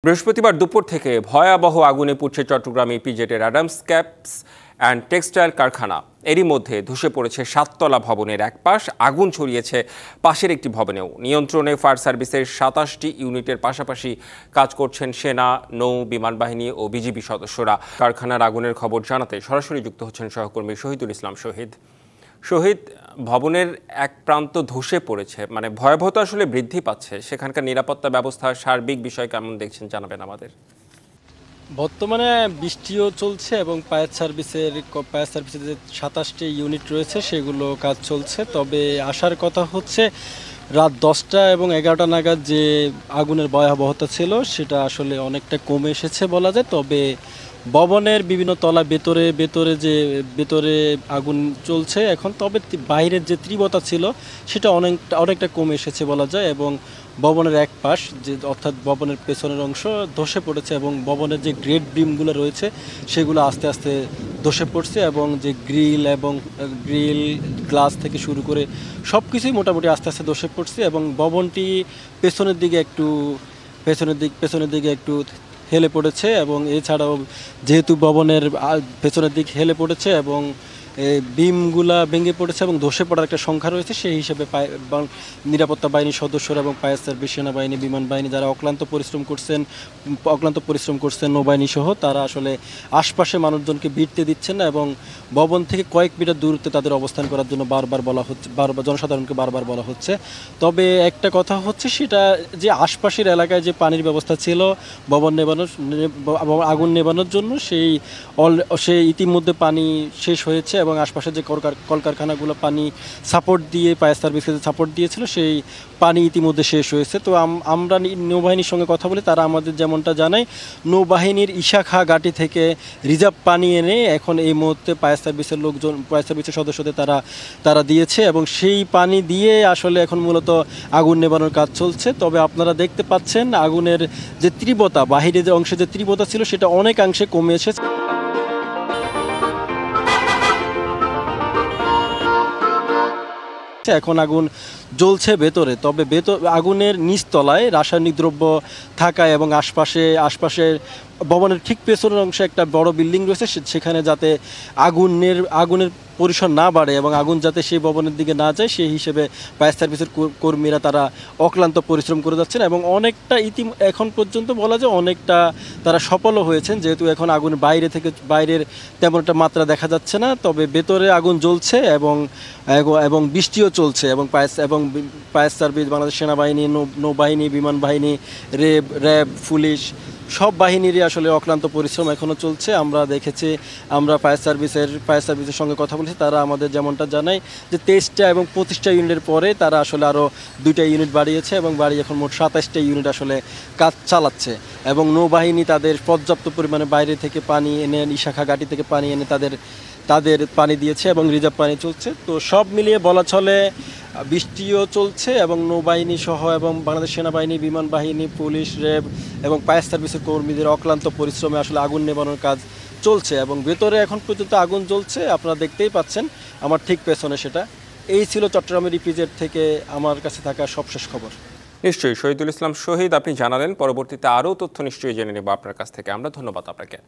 বৃহস্পতিবার দুপুর থেকে ভয়াবহ আগুনে পুড়ছে চট্টগ্রাম ইপিজেডের অ্যাডামস ক্যাপস অ্যান্ড টেক্সটাইল কারখানা। এরই মধ্যে ধসে পড়েছে 7তলা ভবনের এক পাশ, আগুন ছড়িয়েছে পাশের একটি ভবনেও। নিয়ন্ত্রণে ফায়ার সার্ভিসের 27টি ইউনিটের পাশাপাশি কাজ করছেন সেনা, নৌ, বিমান বাহিনী ও বিজিবি সদস্যরা। কারখানার আগুনের খবর জানাতে সরাসরি যুক্ত হচ্ছেন সহকর্মী শহীদুল ইসলাম শহীদ। শহীদ, ভবনের এক প্রান্ত ধসে পড়েছে, মানে ভয়াবহতা আসলে বৃদ্ধি পাচ্ছে, সেখানকার নিরাপত্তা ব্যবস্থা সার্বিক বিষয় কেমন দেখছেন জানাবেন আমাদের। বর্তমানে বৃষ্টিও চলছে এবং ফায়ার সার্ভিসের যে 27টি ইউনিট রয়েছে সেগুলো কাজ চলছে। তবে আসার কথা হচ্ছে রাত 10টা এবং 11টা নাগাদ যে আগুনের ভয়াবহতা ছিল সেটা আসলে অনেকটা কমে এসেছে বলা যায়। তবে ভবনের বিভিন্ন তলা ভেতরে আগুন চলছে এখন, তবে বাইরের যে তীব্রতা ছিল সেটা অনেকটা কমে এসেছে বলা যায়। এবং ভবনের এক পাশ যে অর্থাৎ ভবনের পেছনের অংশ ধসে পড়েছে এবং ভবনের যে গ্রেড বিমগুলো রয়েছে সেগুলো আস্তে আস্তে ধসে পড়ছে এবং যে গ্রিল গ্লাস থেকে শুরু করে সব কিছুই মোটামুটি আস্তে আস্তে ধসে পড়ছে এবং ভবনটি পেছনের দিকে একটু হেলে পড়েছে। এবং এছাড়াও যেহেতু ভবনের পেছনের দিক হেলে পড়েছে এবং বিমগুলা ভেঙে পড়েছে এবং ধসে পড়ার একটা সংখ্যা রয়েছে, সেই হিসেবে নিরাপত্তা বাহিনীর সদস্যরা এবং ফায়ার সার্ভিস, সেনাবাহিনী, বিমান বাহিনী যারা অক্লান্ত পরিশ্রম করছেন নৌবাহিনী সহ, তারা আসলে আশপাশে মানুষজনকে ভিড়তে দিচ্ছেন না এবং ভবন থেকে কয়েক মিটার দূরত্বে তাদের অবস্থান করার জন্য জনসাধারণকে বারবার বলা হচ্ছে। তবে একটা কথা হচ্ছে সেটা যে আশপাশের এলাকায় যে পানির ব্যবস্থা ছিল আগুন নেভানোর জন্য সেই ইতিমধ্যে পানি শেষ হয়েছে এবং আশপাশের যে কলকারখানাগুলো পানি ফায়ার সার্ভিসকে সাপোর্ট দিয়েছিল সেই পানি ইতিমধ্যে শেষ হয়েছে। তো আমরা নৌবাহিনীর সঙ্গে কথা বলি, তারা আমাদের যেমনটা জানায় নৌবাহিনীর ইশাখা ঘাটি থেকে রিজার্ভ পানি এনে এখন এই মুহূর্তে ফায়ার সার্ভিসের সদস্যদের তারা দিয়েছে এবং সেই পানি দিয়ে আসলে এখন মূলত আগুন নেভানোর কাজ চলছে। তবে আপনারা দেখতে পাচ্ছেন আগুনের যে তীব্রতা, বাহিরে যে অংশে যে তীব্রতা ছিল সেটা অনেকাংশে কমে এসেছে। এখন আগুন জ্বলছে ভেতরে, তবে আগুনের নিচতলায় রাসায়নিক দ্রব্য থাকায় এবং আশপাশে ভবনের ঠিক পেছনের অংশে একটা বড় বিল্ডিং রয়েছে, সেখানে যাতে আগুনের পরিসর না বাড়ে এবং আগুন যাতে সেই ভবনের দিকে না যায় সেই হিসেবে ফায়ার সার্ভিসের কর্মীরা তারা অক্লান্ত পরিশ্রম করে যাচ্ছেন এবং অনেকটা এখন পর্যন্ত বলা যায় অনেকটা তারা সফলও হয়েছেন, যেহেতু এখন আগুন বাইরের তেমন একটা মাত্রা দেখা যাচ্ছে না। তবে ভেতরে আগুন জ্বলছে এবং বৃষ্টিও চলছে এবং ফায়ার সার্ভিস, বাংলাদেশ সেনাবাহিনী, নৌবাহিনী, বিমান বাহিনী, র্যাব, পুলিশ সব বাহিনীরই আসলে অক্লান্ত পরিশ্রম এখনও চলছে। আমরা ফায়ার সার্ভিসের সঙ্গে কথা বলেছি, তারা আমাদের যেমনটা জানায় যে 23টা এবং 25টা ইউনিটের পরে তারা আসলে আরও 2টা ইউনিট বাড়িয়েছে এবং এখন মোট 27টা ইউনিট আসলে কাজ চালাচ্ছে এবং নৌবাহিনী তাদের পর্যাপ্ত পরিমাণে বাইরে থেকে পানি এনে ইশাখা ঘাটি থেকে পানি এনে তাদের পানি দিয়েছে এবং রিজার্ভ পানি চলছে। তো সব মিলিয়ে বলা চলে বৃষ্টিও চলছে এবং নৌবাহিনী সহ এবং বাংলাদেশ সেনাবাহিনী, বিমান বাহিনী, পুলিশ, র্যাব এবং ফায়ার সার্ভিসের কর্মীদের অক্লান্ত পরিশ্রমে আসলে আগুন নেভানোর কাজ চলছে এবং ভেতরে এখন পর্যন্ত আগুন জ্বলছে, আপনারা দেখতেই পাচ্ছেন আমার ঠিক পেছনে সেটা। এই ছিল চট্টগ্রামের ইপিজেড থেকে আমার কাছে থাকা সবশেষ খবর। নিশ্চয়ই শহীদুল ইসলাম শহীদ, আপনি জানালেন। পরবর্তীতে আরও তথ্য নিশ্চয়ই জেনে নেব আপনার কাছ থেকে আমরা। ধন্যবাদ আপনাকে।